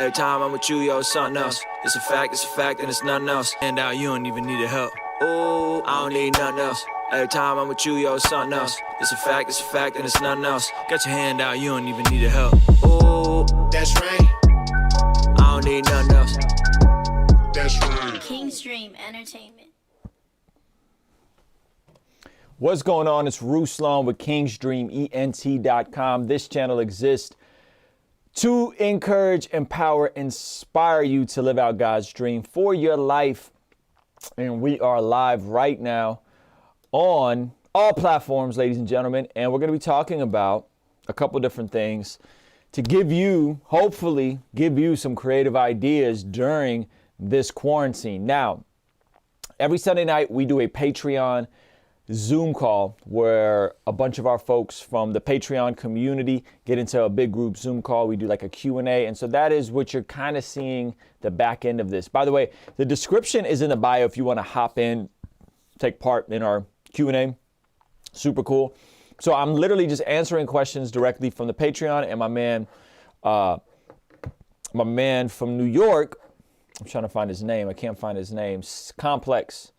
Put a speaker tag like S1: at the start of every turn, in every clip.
S1: Every time I'm with you, yo, it's something else. It's a fact, and it's nothing else. And out, you don't even need the help. Ooh, I don't need nothing else. Every time I'm with you, yo, it's something else. It's a fact, and it's nothing else. Got your hand out, you don't even need the help. Ooh,
S2: that's right.
S1: I don't need nothing else.
S2: That's right.
S3: King's Dream Entertainment.
S4: What's going on? It's Ruslan with KingsDreamENT.com. This channel exists to encourage, empower, inspire you to live out God's dream for your life. And we are live right now on all platforms, ladies and gentlemen. And we're going to be talking about a couple different things to give you, hopefully, give you some creative ideas during this quarantine. Now, every Sunday night, we do a Patreon Zoom call where a bunch of our folks from the Patreon community get into a big group Zoom call. We do like a Q&A. And so that is what you're kind of seeing the back end of this. By the way, the description is in the bio if you want to hop in, take part in our Q&A. Super cool. So I'm literally just answering questions directly from the Patreon, and my man from New York, I'm trying to find his name. I can't find his name. Complex.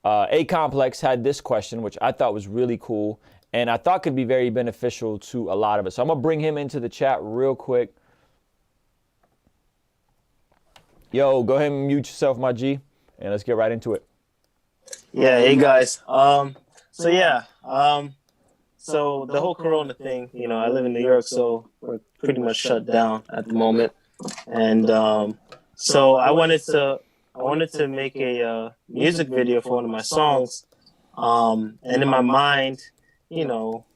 S4: Complex had this question, which I thought was really cool and I thought could be very beneficial to a lot of us. So I'm going to bring him into the chat real quick. Yo, go ahead and mute yourself, my G, and let's get right into it.
S5: Yeah, hey guys. So the whole Corona thing, you know, I live in New York, so we're pretty much shut down at the moment. And so I wanted to make a music video for one of my songs. And in my mind, you know,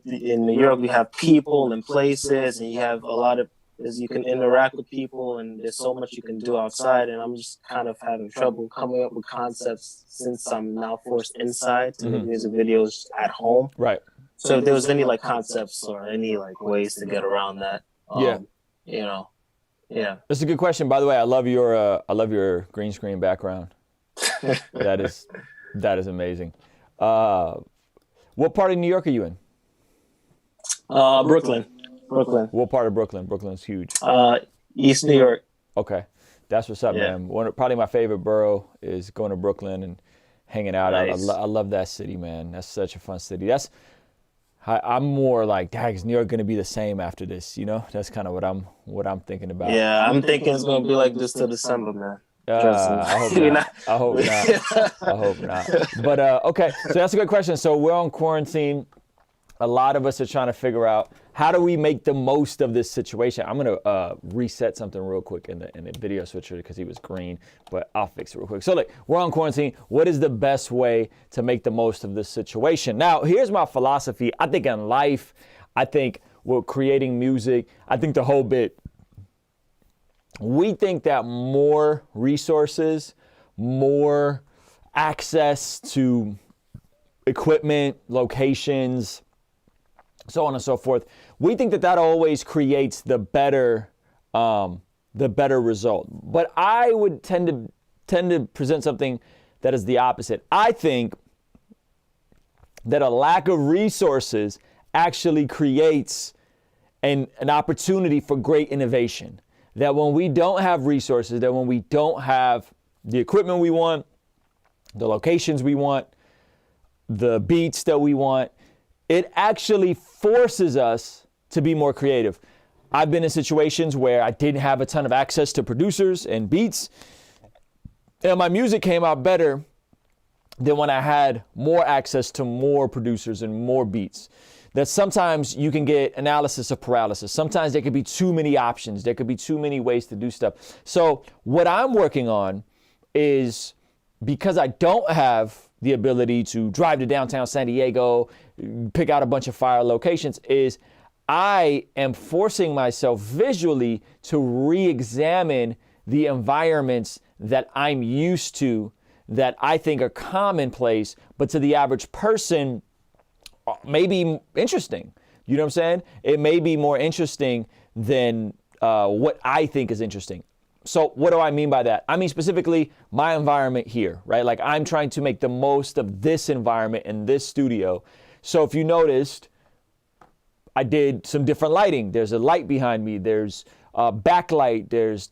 S5: in New York, we have people and places, and you have a lot of, you can interact with people, and there's so much you can do outside. And I'm just kind of having trouble coming up with concepts since I'm now forced inside to make music videos at home.
S4: Right.
S5: So if there was any like concepts or any like ways to get around that, you know. Yeah,
S4: that's a good question. By the way, I love your green screen background. that is amazing. What part of New York are you in?
S5: Brooklyn.
S4: What part of Brooklyn? Brooklyn's huge.
S5: East New York.
S4: Okay, that's what's up, man. Probably my favorite borough is going to Brooklyn and hanging out.
S5: Nice.
S4: I love that city, man. That's such a fun city. I'm more like, dang, is New York going to be the same after this? You know, that's kind of what I'm thinking about.
S5: Yeah, I'm thinking it's going to be like this till December, man.
S4: I hope not. But okay, so that's a good question. So we're on quarantine. A lot of us are trying to figure out how do we make the most of this situation. I'm gonna reset something real quick in the video switcher because he was green, but I'll fix it real quick. So look, we're on quarantine. What is the best way to make the most of this situation? Now, here's my philosophy. I think in life, I think with creating music, I think the whole bit, we think that more resources, more access to equipment, locations, so on and so forth, we think that always creates the better result. But I would tend to present something that is the opposite. I think that a lack of resources actually creates an opportunity for great innovation. That when we don't have resources, that when we don't have the equipment we want, the locations we want, the beats that we want, it actually forces us to be more creative. I've been in situations where I didn't have a ton of access to producers and beats, and my music came out better than when I had more access to more producers and more beats. That sometimes you can get analysis of paralysis. Sometimes there could be too many options. There could be too many ways to do stuff. So what I'm working on is, because I don't have the ability to drive to downtown San Diego, pick out a bunch of fire locations, is I am forcing myself visually to re-examine the environments that I'm used to, that I think are commonplace, but to the average person may be interesting. You know what I'm saying? It may be more interesting than what I think is interesting. So what do I mean by that? I mean specifically my environment here, right? Like I'm trying to make the most of this environment in this studio. So if you noticed, I did some different lighting. There's a light behind me. There's backlight, there's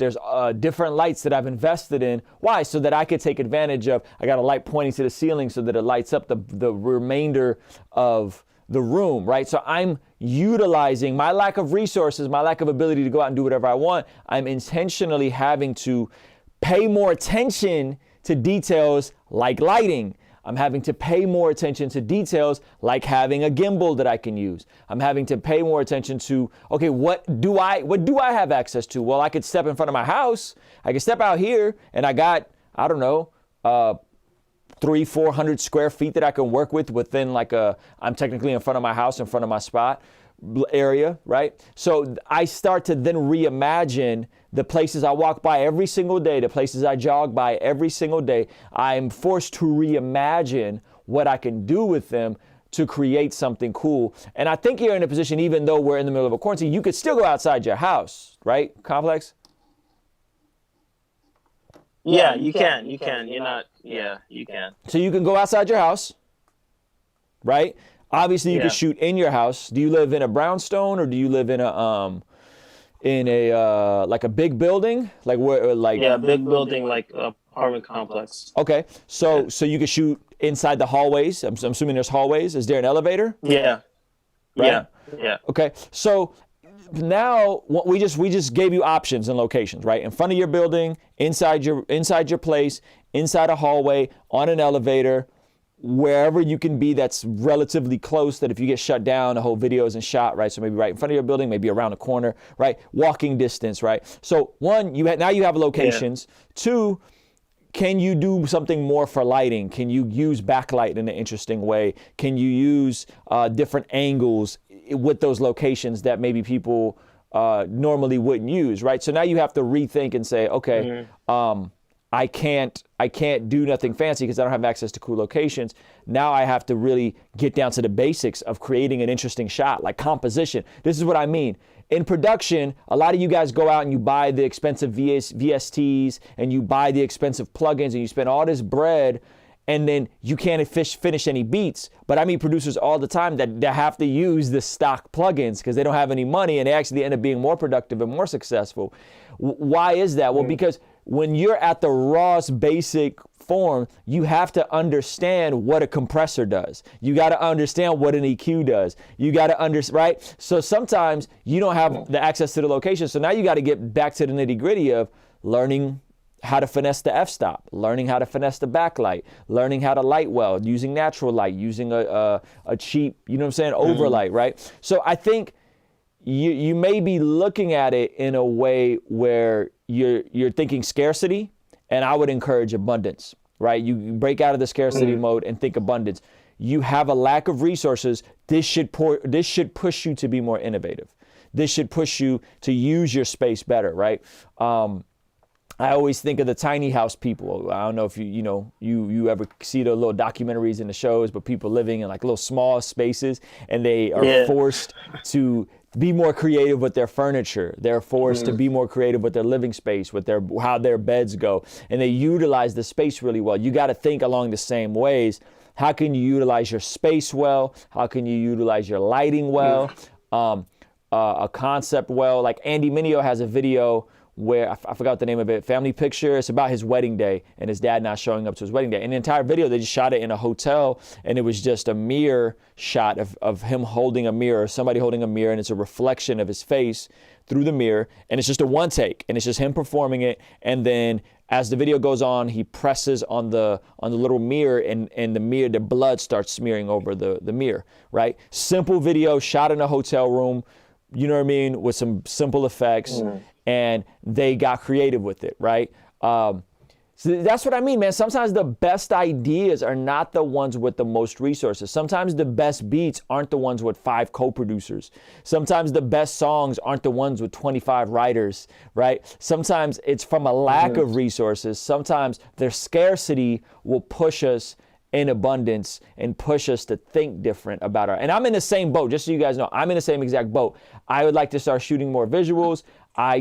S4: different lights that I've invested in. Why? So that I could take advantage of, I got a light pointing to the ceiling so that it lights up the remainder of the room, right? So I'm utilizing my lack of resources, my lack of ability to go out and do whatever I want. I'm intentionally having to pay more attention to details like lighting. I'm having to pay more attention to details like having a gimbal that I can use. I'm having to pay more attention to, okay, what do I have access to? Well, I could step in front of my house. I could step out here and I got, I don't know, 300-400 square feet that I can work with within I'm technically in front of my house, in front of my spot area, right? So I start to then reimagine the places I walk by every single day, the places I jog by every single day. I'm forced to reimagine what I can do with them to create something cool. And I think you're in a position, even though we're in the middle of a quarantine, you could still go outside your house, right? Complex?
S5: Yeah, you can. You're not, yeah, you can.
S4: So you can go outside your house, right? Obviously, you can shoot in your house. Do you live in a brownstone or do you live in a like a big building, like where
S5: big building, like apartment complex.
S4: Okay, so you can shoot inside the hallways. I'm assuming there's hallways. Is there an elevator?
S5: Yeah.
S4: Right?
S5: Yeah.
S4: Okay, so now we just gave you options and locations, right? In front of your building, inside your place, inside a hallway, on an elevator, wherever you can be that's relatively close, that if you get shut down, the whole video isn't shot, right? So maybe right in front of your building, maybe around the corner, right? Walking distance, right? So one, now you have locations. Yeah. Two, can you do something more for lighting? Can you use backlight in an interesting way? Can you use different angles with those locations that maybe people normally wouldn't use, right? So now you have to rethink and say, okay, I can't do nothing fancy because I don't have access to cool locations. Now I have to really get down to the basics of creating an interesting shot, like composition. This is what I mean. In production, a lot of you guys go out and you buy the expensive VSTs and you buy the expensive plugins and you spend all this bread and then you can't finish any beats. But I meet producers all the time that have to use the stock plugins because they don't have any money and they actually end up being more productive and more successful. Why is that? Well, because when you're at the rawest basic form, you have to understand what a compressor does. You got to understand what an EQ does. You got to understand, right? So sometimes you don't have the access to the location. So now you got to get back to the nitty gritty of learning how to finesse the f-stop, learning how to finesse the backlight, learning how to light well, using natural light, using a cheap, you know what I'm saying, overlight, right? So I think you may be looking at it in a way where you're thinking scarcity, and I would encourage abundance, right? You break out of the scarcity mode and think abundance. You have a lack of resources. This should push you to be more innovative. This should push you to use your space better, right? I always think of the tiny house people. I don't know if you ever see the little documentaries in the shows, but people living in like little small spaces and they are forced to be more creative with their furniture. They're forced to be more creative with their living space, with how their beds go, and they utilize the space really well. You got to think along the same ways. How can you utilize your space well? How can you utilize your lighting well? A concept well? Like Andy Mineo has a video where I forgot the name of it, family picture. It's about his wedding day and his dad not showing up to his wedding day. And the entire video, they just shot it in a hotel, and it was just a mirror shot of him holding a mirror, somebody holding a mirror, and it's a reflection of his face through the mirror, and it's just a one take, and it's just him performing it. And then as the video goes on, he presses on the little mirror, and the blood starts smearing over the mirror, right? Simple video shot in a hotel room, you know what I mean, with some simple effects. And they got creative with it, right? So that's what I mean, man. Sometimes the best ideas are not the ones with the most resources. Sometimes the best beats aren't the ones with 5 co-producers. Sometimes the best songs aren't the ones with 25 writers, right? Sometimes it's from a lack of resources. Sometimes their scarcity will push us in abundance and push us to think different about our, and I'm in the same boat, just so you guys know, I'm in the same exact boat. I would like to start shooting more visuals. I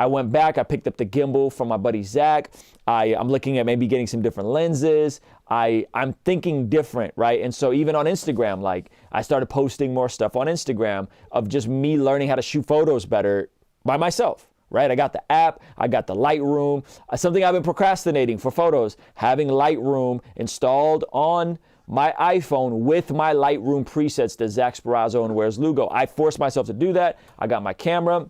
S4: went back, I picked up the gimbal from my buddy Zach. I'm looking at maybe getting some different lenses. I'm thinking different, right? And so even on Instagram, like I started posting more stuff on Instagram of just me learning how to shoot photos better by myself, right? I got the app, I got the Lightroom. Something I've been procrastinating for photos, having Lightroom installed on my iPhone with my Lightroom presets that Zach Sparazzo and Where's Lugo. I forced myself to do that. I got my camera.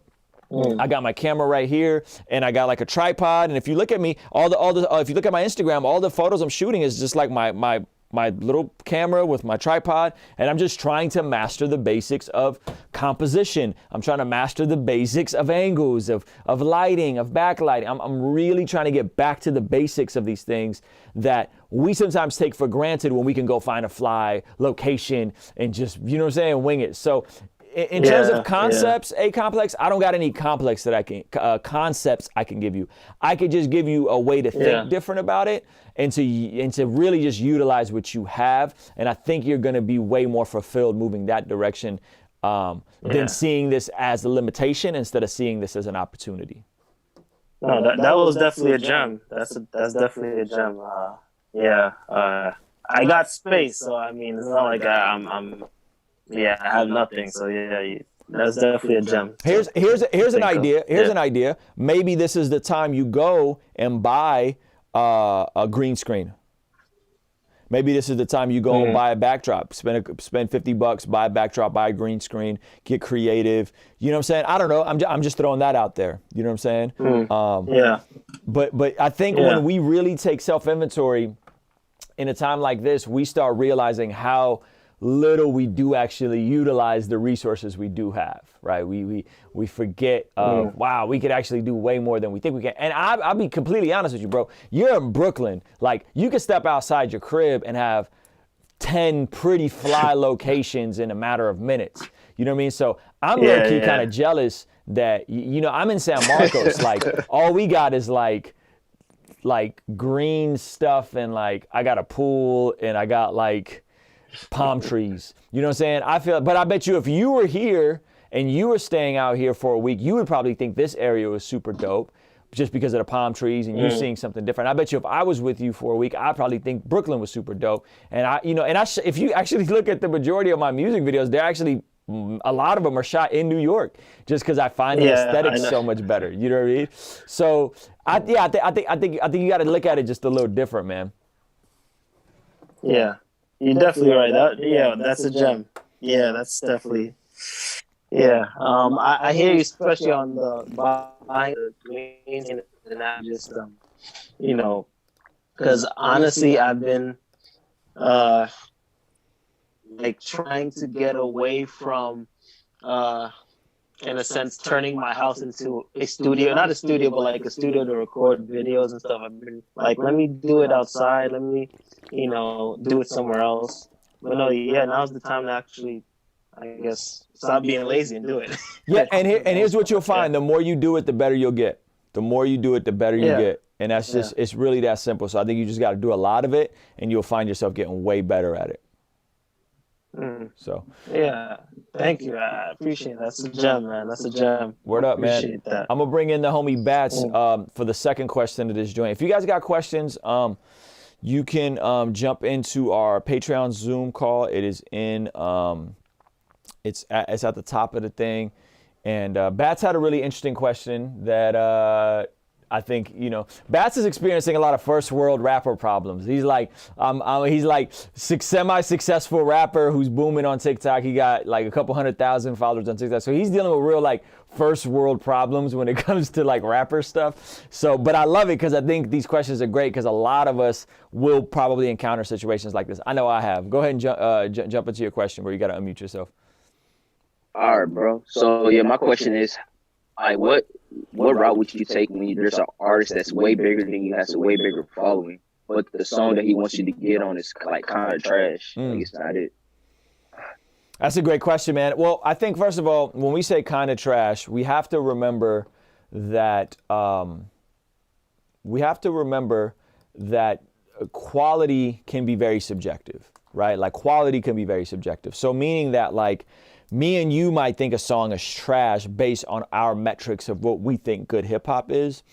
S4: I got my camera right here, and I got like a tripod. And if you look at me, if you look at my Instagram, all the photos I'm shooting is just like my little camera with my tripod, and I'm just trying to master the basics of composition. I'm trying to master the basics of angles, of lighting, of backlighting. I'm really trying to get back to the basics of these things that we sometimes take for granted when we can go find a fly location and just, you know what I'm saying, wing it. So in terms of concepts, A-complex, I don't got any complex that I can concepts I can give you. I could just give you a way to think different about it, and to really just utilize what you have. And I think you're going to be way more fulfilled moving that direction than seeing this as a limitation instead of seeing this as an opportunity.
S5: No, that was definitely a gem. That's definitely a gem. I got space, so I mean, it's not like I have nothing. So that's definitely a gem.
S4: Here's an idea. An idea. Maybe this is the time you go and buy a green screen. Maybe this is the time you go and buy a backdrop. Spend $50, buy a backdrop, buy a green screen, get creative. You know what I'm saying? I don't know. I'm just throwing that out there. You know what I'm saying? But I think when we really take self-inventory in a time like this, we start realizing how little we do actually utilize the resources we do have, right? We forget, wow, we could actually do way more than we think we can. And I'll be completely honest with you, bro. You're in Brooklyn. Like, you could step outside your crib and have 10 pretty fly locations in a matter of minutes. You know what I mean? So I'm low-key kind of jealous that, you know, I'm in San Marcos. Like, all we got is like green stuff, and like I got a pool and I got like palm trees. You know what I'm saying? But I bet you if you were here and you were staying out here for a week, you would probably think this area was super dope just because of the palm trees and you seeing something different. I bet you if I was with you for a week, I'd probably think Brooklyn was super dope. And if you actually look at the majority of my music videos, they're actually, a lot of them are shot in New York just because I find the aesthetics so much better. You know what I mean? So I think you got to look at it just a little different, man.
S5: Yeah. You're definitely right. That's a gem. Yeah, that's definitely. Yeah, I hear you, especially on the buying the green and not just you know, because honestly, I've been like trying to get away from in a sense turning my house into a studio, not a studio, but like a studio to record videos and stuff. I've been like, let me do it outside. Let me, you know, do it somewhere else. But no, now's the time to actually, I guess, stop being lazy and do it.
S4: And here's what you'll find. The more you do it, the better you'll get. The more you do it, the better you get. And that's just, it's really that simple. So I think you just got to do a lot of it, and you'll find yourself getting way better at it. So
S5: thank you. I appreciate it. That's a gem, man. That's a gem.
S4: Word up, man.
S5: That.
S4: I'm gonna bring in the homie Bats for the second question of this joint. If you guys got questions, you can jump into our Patreon Zoom call. It is in it's at the top of the thing. And Bats had a really interesting question that I think, you know, Bats is experiencing a lot of first world rapper problems. He's like, semi-successful rapper who's booming on TikTok. He got like a couple 100,000 followers on TikTok. So he's dealing with real like first world problems when it comes to like rapper stuff. So, but I love it because I think these questions are great because a lot of us will probably encounter situations like this. I know I have. Go ahead and jump into your question where you got to unmute yourself.
S3: All right, bro. So my question is, like, what route would you take when there's an artist that's way bigger than you, has a way bigger following, but the song that he wants you to get on is like kind of trash? Like, it's not it.
S4: That's a great question, man. Well, I think first of all, when we say kind of trash, we have to remember that quality can be very subjective, right? Like quality can be very subjective. So meaning that like, me and you might think a song is trash based on our metrics of what we think good hip hop is.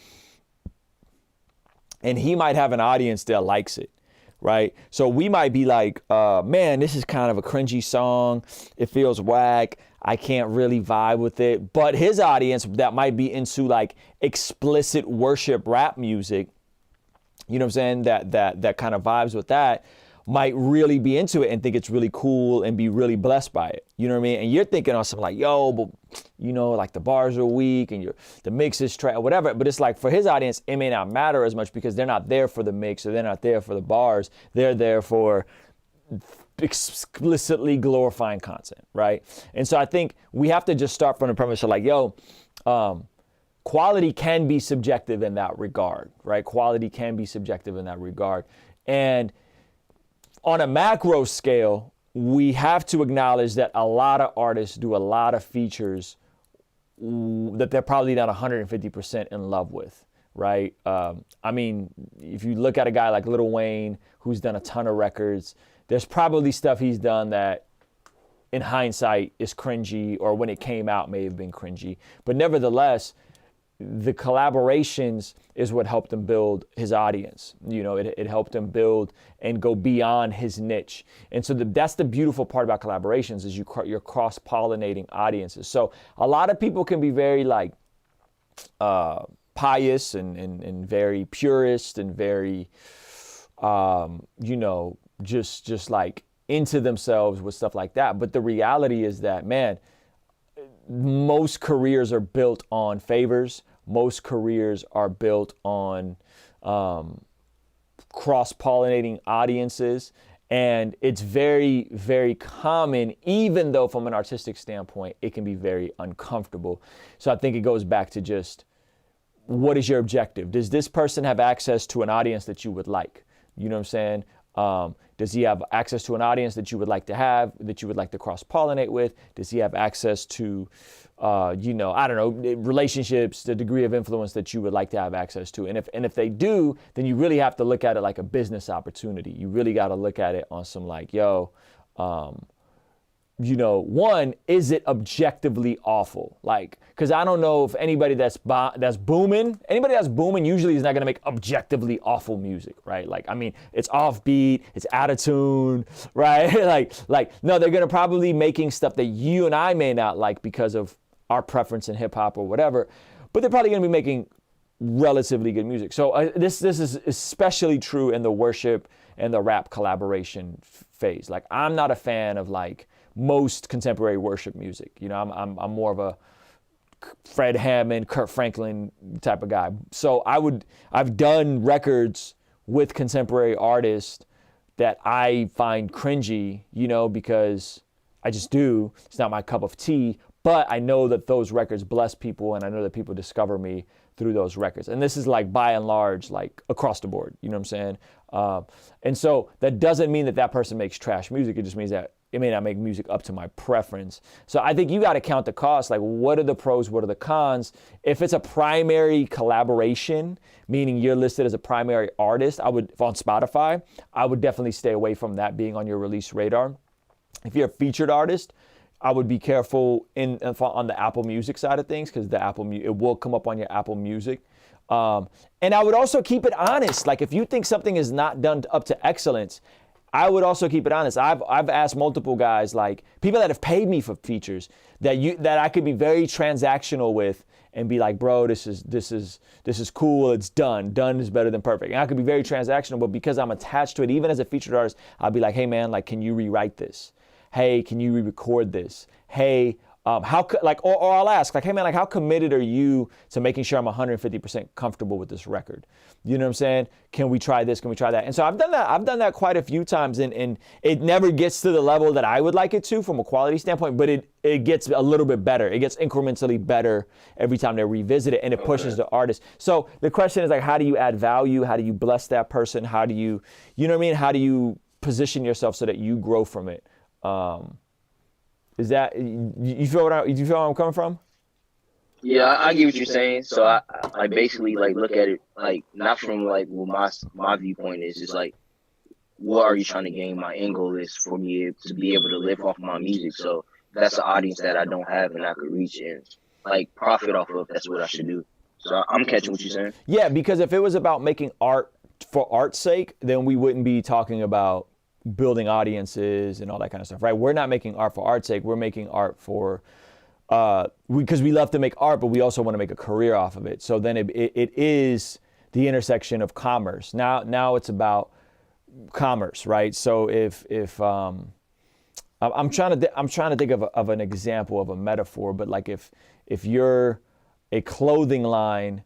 S4: And he might have an audience that likes it, right? So we might be like, man, this is kind of a cringy song. It feels whack. I can't really vibe with it. But his audience that might be into like explicit worship rap music, you know what I'm saying, that kind of vibes with that, might really be into it and think it's really cool and be really blessed by it. You know what I mean? And you're thinking on something like, yo, but you know, like the bars are weak and the mix is trash, whatever. But it's like for his audience, it may not matter as much because they're not there for the mix or they're not there for the bars. They're there for explicitly glorifying content, right? And so I think we have to just start from the premise of like, yo, quality can be subjective in that regard, right? Quality can be subjective in that regard. And on a macro scale, we have to acknowledge that a lot of artists do a lot of features that they're probably not 150% in love with, right? I mean, if you look at a guy like Lil Wayne, who's done a ton of records, there's probably stuff he's done that in hindsight is cringy, or when it came out may have been cringy. But nevertheless, the collaborations is what helped him build his audience. You know, it helped him build and go beyond his niche. And so that's the beautiful part about collaborations is you're cross-pollinating audiences. So a lot of people can be very like pious and very purist and very, you know, just like into themselves with stuff like that. But the reality is that, man, most careers are built on favors. Most careers are built on cross-pollinating audiences. And it's very, very common, even though from an artistic standpoint, it can be very uncomfortable. So I think it goes back to just, what is your objective? Does this person have access to an audience that you would like? You know what I'm saying? Does he have access to an audience that you would like to have, that you would like to cross-pollinate with? Does he have access to, you know, I don't know, relationships, the degree of influence that you would like to have access to? And if they do, then you really have to look at it like a business opportunity. You really got to look at it on some like, yo, you know, one, is it objectively awful? Like, because I don't know if anybody that's booming usually is not going to make objectively awful music, right? Like, I mean, it's offbeat, it's out of tune, right? like, no, they're going to probably making stuff that you and I may not like because of our preference in hip hop or whatever, but they're probably going to be making relatively good music. So this is especially true in the worship and the rap collaboration phase. Like, I'm not a fan of like most contemporary worship music. You know, I'm more of a Fred Hammond, Kurt Franklin type of guy. So I've done records with contemporary artists that I find cringy, you know, because I just do. It's not my cup of tea, but I know that those records bless people, and I know that people discover me through those records. And this is like by and large, like across the board, you know what I'm saying? And so that doesn't mean that person makes trash music. It just means that it may not make music up to my preference. So I think you got to count the cost. Like, what are the pros? What are the cons? If it's a primary collaboration, meaning you're listed as a primary artist, on Spotify, I would definitely stay away from that being on your release radar. If you're a featured artist, I would be careful on the Apple Music side of things, because it will come up on your Apple Music. And I would also keep it honest. Like, if you think something is not done up to excellence, I would also keep it honest. I've asked multiple guys, like people that have paid me for features, that I could be very transactional with and be like, bro, this is cool. It's done. Done is better than perfect. And I could be very transactional, but because I'm attached to it, even as a featured artist, I'll be like, hey man, like, can you rewrite this? Hey, can you re-record this? Hey, or I'll ask, like, hey man, like, how committed are you to making sure I'm 150% comfortable with this record? You know what I'm saying? Can we try this? Can we try that? And so I've done that quite a few times, and it never gets to the level that I would like it to from a quality standpoint, but it gets a little bit better. It gets incrementally better every time they revisit it, and it pushes the artist. So the question is, like, how do you add value? How do you bless that person? How do you know what I mean? How do you position yourself so that you grow from it? Is that, you feel where I'm coming from?
S3: Yeah, I get what you're saying. So I basically like look at it like not from like what my viewpoint is. It's like, what are you trying to gain? My end goal is for me to be able to live off my music. So that's an audience that I don't have and I could reach and like profit off of. That's what I should do. So I'm catching what you're saying.
S4: Yeah, because if it was about making art for art's sake, then we wouldn't be talking about building audiences and all that kind of stuff, right? We're not making art for art's sake. We're making art for, because we love to make art, but we also want to make a career off of it. So then it is the intersection of commerce. Now it's about commerce, right? So if I'm trying to think of an example of a metaphor, but like if you're a clothing line,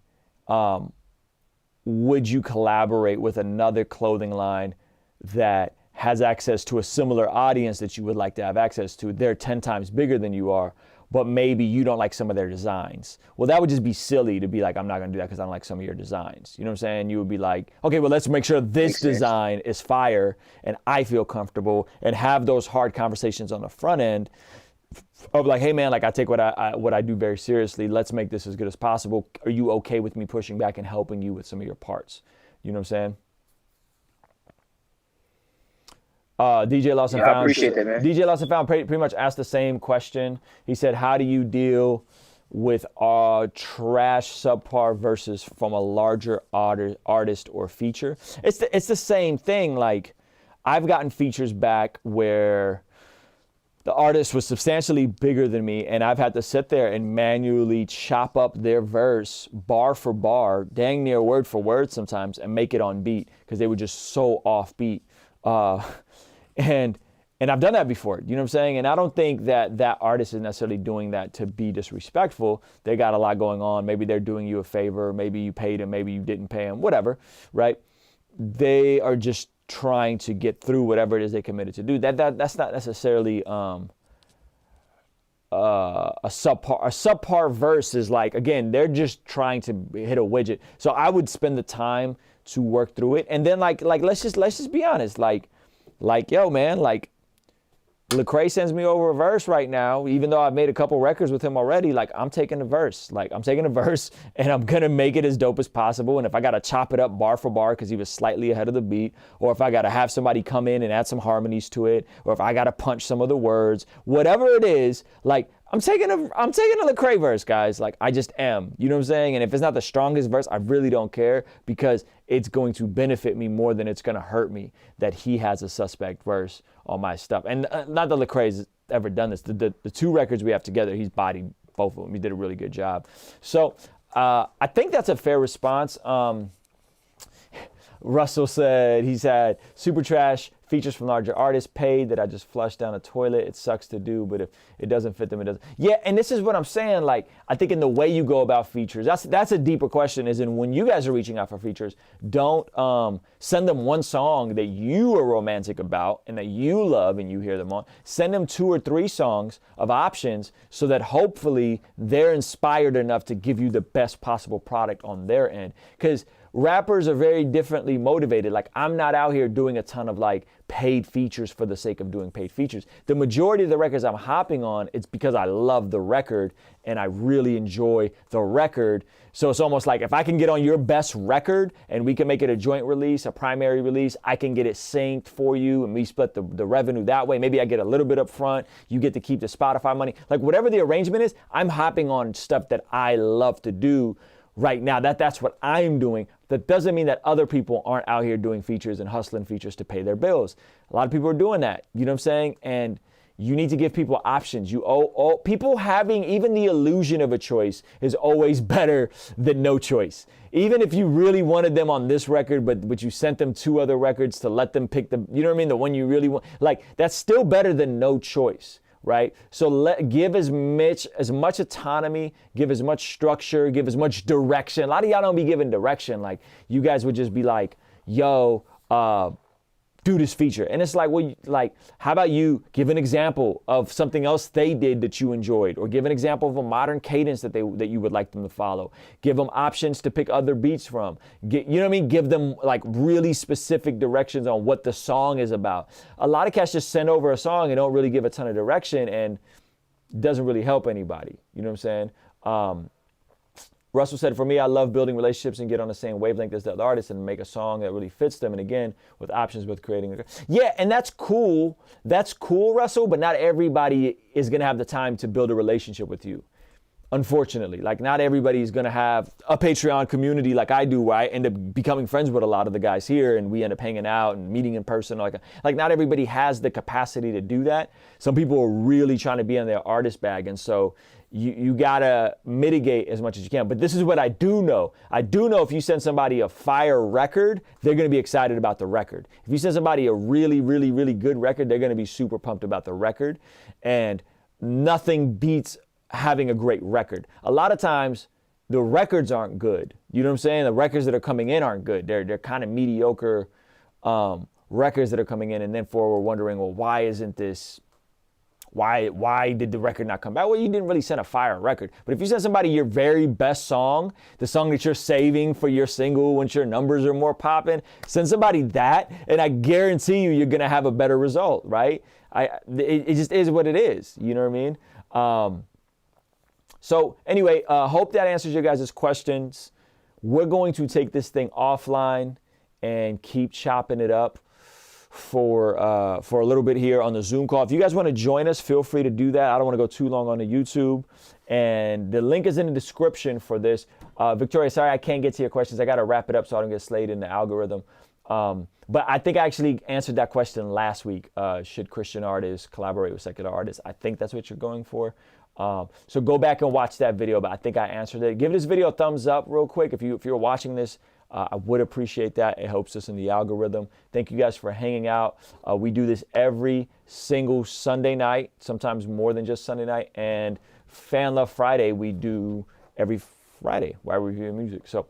S4: would you collaborate with another clothing line that has access to a similar audience that you would like to have access to? They're 10 times bigger than you are, but maybe you don't like some of their designs. Well, that would just be silly to be like, I'm not gonna do that because I don't like some of your designs. You know what I'm saying? You would be like, okay, well, let's make sure this design is fire and I feel comfortable, and have those hard conversations on the front end of like, hey man, like I take what I do very seriously. Let's make this as good as possible. Are you okay with me pushing back and helping you with some of your parts? You know what I'm saying? DJ Lost and Found.
S3: I appreciate that, man.
S4: DJ Lost and Found pretty much asked the same question. He said, how do you deal with trash subpar versus from a larger artist or feature? It's the same thing. Like, I've gotten features back where the artist was substantially bigger than me, and I've had to sit there and manually chop up their verse bar for bar, dang near word for word sometimes, and make it on beat because they were just so off beat. And I've done that before, you know what I'm saying? And I don't think that artist is necessarily doing that to be disrespectful. They got a lot going on. Maybe they're doing you a favor. Maybe you paid them. Maybe you didn't pay them, whatever, right? They are just trying to get through whatever it is they committed to do. That's not necessarily a subpar verse is like, again, they're just trying to hit a widget. So I would spend the time to work through it. And then like let's just be honest. Like, yo, man, like Lecrae sends me over a verse right now, even though I've made a couple records with him already. Like, I'm taking a verse. Like, I'm taking a verse and I'm going to make it as dope as possible. And if I got to chop it up bar for bar because he was slightly ahead of the beat, or if I got to have somebody come in and add some harmonies to it, or if I got to punch some of the words, whatever it is, like, I'm taking a Lecrae verse, guys. Like, I just am. You know what I'm saying? And if it's not the strongest verse, I really don't care, because it's going to benefit me more than it's going to hurt me that he has a suspect verse on my stuff. And not that Lecrae's ever done this. The two records we have together, he's bodied both of them. He did a really good job. So I think that's a fair response. Russell said he's had super trash features from larger artists paid that I just flushed down a toilet. It sucks to do, but if it doesn't fit them, it doesn't. Yeah, and this is what I'm saying. Like, I think in the way you go about features, that's a deeper question, is in when you guys are reaching out for features, don't send them one song that you are romantic about and that you love and you hear them on. Send them 2 or 3 songs of options so that hopefully they're inspired enough to give you the best possible product on their end. Because rappers are very differently motivated. Like, I'm not out here doing a ton of like paid features for the sake of doing paid features. The majority of the records I'm hopping on, it's because I love the record and I really enjoy the record. So it's almost like if I can get on your best record and we can make it a joint release, a primary release, I can get it synced for you and we split the revenue that way. Maybe I get a little bit up front. You get to keep the Spotify money. Like, whatever the arrangement is, I'm hopping on stuff that I love to do right now. That's what I'm doing. That doesn't mean that other people aren't out here doing features and hustling features to pay their bills. A lot of people are doing that. You know what I'm saying? And you need to give people options. People having even the illusion of a choice is always better than no choice. Even if you really wanted them on this record, but you sent them 2 other records to let them pick you know what I mean? The one you really want. Like, that's still better than no choice. Right? So give as much autonomy, give as much structure, give as much direction. A lot of y'all don't be giving direction. Like, you guys would just be like, yo, do this feature. And it's like, well, like, how about you give an example of something else they did that you enjoyed, or give an example of a modern cadence that you would like them to follow. Give them options to pick other beats from. You know what I mean? Give them like really specific directions on what the song is about. A lot of cats just send over a song and don't really give a ton of direction, and it doesn't really help anybody. You know what I'm saying? Russell said, for me, I love building relationships and get on the same wavelength as the other artists and make a song that really fits them. And again, with options with creating. Yeah, and that's cool. That's cool, Russell, but not everybody is going to have the time to build a relationship with you. Unfortunately, like not everybody's gonna have a Patreon community like I do, where I end up becoming friends with a lot of the guys here, and we end up hanging out and meeting in person. Like not everybody has the capacity to do that. Some people are really trying to be on their artist bag, and so you gotta mitigate as much as you can. But this is what I do know. I do know if you send somebody a fire record, they're gonna be excited about the record. If you send somebody a really, really, really good record, they're gonna be super pumped about the record. And nothing beats having a great record. A lot of times the records aren't good. You know what I'm saying? The records that are coming in aren't good. They're kind of mediocre records that are coming in, and then we're wondering, well, why isn't this, why did the record not come back? Well, you didn't really send a fire record. But if you send somebody your very best song, the song that you're saving for your single once your numbers are more popping, send somebody that, and I guarantee you're gonna have a better result, right? It just is what it is. You know what I mean? So anyway, hope that answers your guys' questions. We're going to take this thing offline and keep chopping it up for a little bit here on the Zoom call. If you guys want to join us, feel free to do that. I don't want to go too long on the YouTube. And the link is in the description for this. Victoria, sorry I can't get to your questions. I got to wrap it up so I don't get slayed in the algorithm. But I think I actually answered that question last week. Should Christian artists collaborate with secular artists? I think that's what you're going for. So go back and watch that video, but I think I answered it. Give this video a thumbs up real quick if you're watching this. I would appreciate that. It helps us in the algorithm. Thank you guys for hanging out. We do this every single Sunday night, sometimes more than just Sunday night. And Fan Love Friday we do every Friday while we review music. So